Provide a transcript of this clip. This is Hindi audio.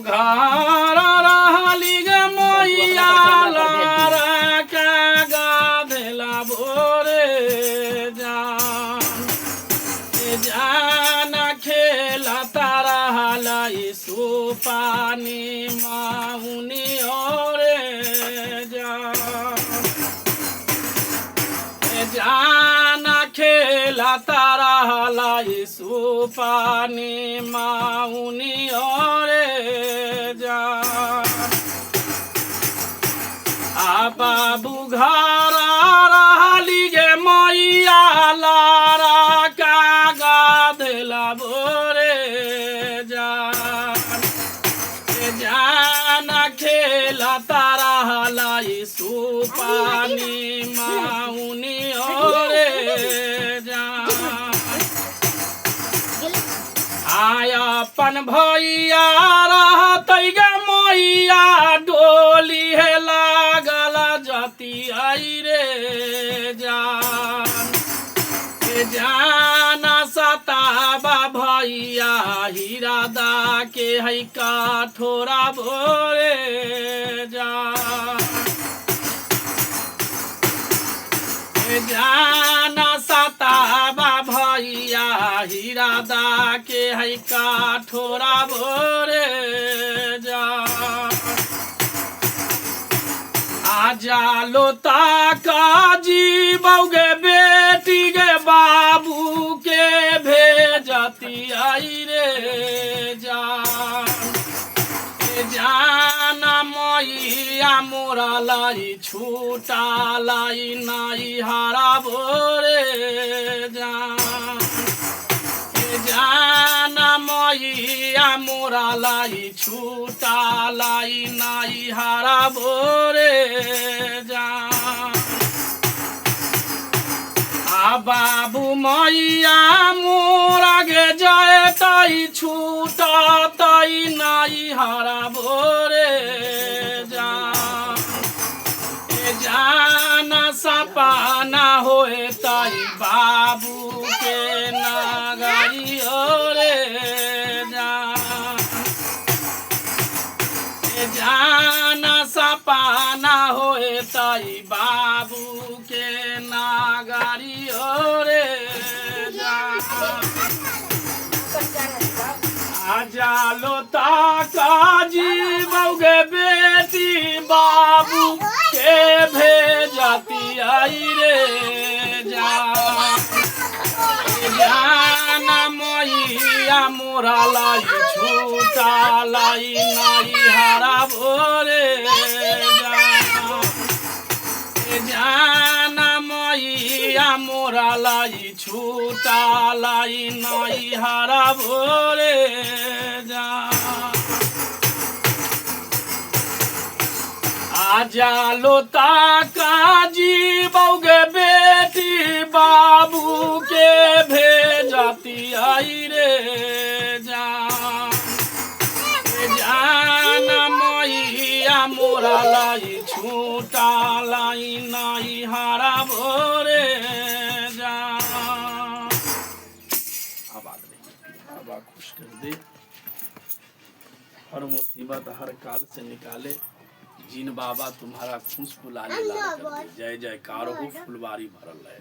बुघार रहली गे मैया लारा का गाधेला भोरे जान खेला तारा हलाई सुपानी माहुनी ओरे जान खेला तारा हलाई सुपानी माहुनी ओरे बाबू घरा रहली गे मैया लारा का गाधेला भोरे जान खेला तारा हलाई सुपानी माहुनी ओरे आया अपन भैया रहतै गे मैया डोली है लागल जति आई रे जान सताबा भैया हीरा दा के है काठोरा भोरे जान सताबा भैया हीरा दा के है काठोरा भोरे आजा लोता का जीवगे बेटी गे बाबू के भेजती आई रे जान मैया मोरा लाई छूटा लाई नाई हारा भोरे जान मैया मोरा लाई छूटा लाई नाई हारा भोरे बाबू मैया मोरा गे जाए ताई छूटा ताई नाई हारा भोरे जान सपाना होए ताई बाबू के नागरी ओरे जान सपाना होए ताई बाबू के नागरी ओरे आजा लोता का जीवगे बेटी बाबू के भेजती आई रे जान मैया मोरा लाई छूटा लाई नाई हारा भोरे जान मैया मोरा लाई छूटा लाई नाई हारा भोरे आजा लोता का जीवगे बेटी बाबू के भेजती आई रे जान मैया मोरा लाई छूटा लाई नाई हारा भोरे अब खुश कर दे हर मुसीबत हर काल से निकाले जिन बाबा तुम्हारा खुश फुलाने लाल कर दे जय जयकार हो फुलवारी भरल है।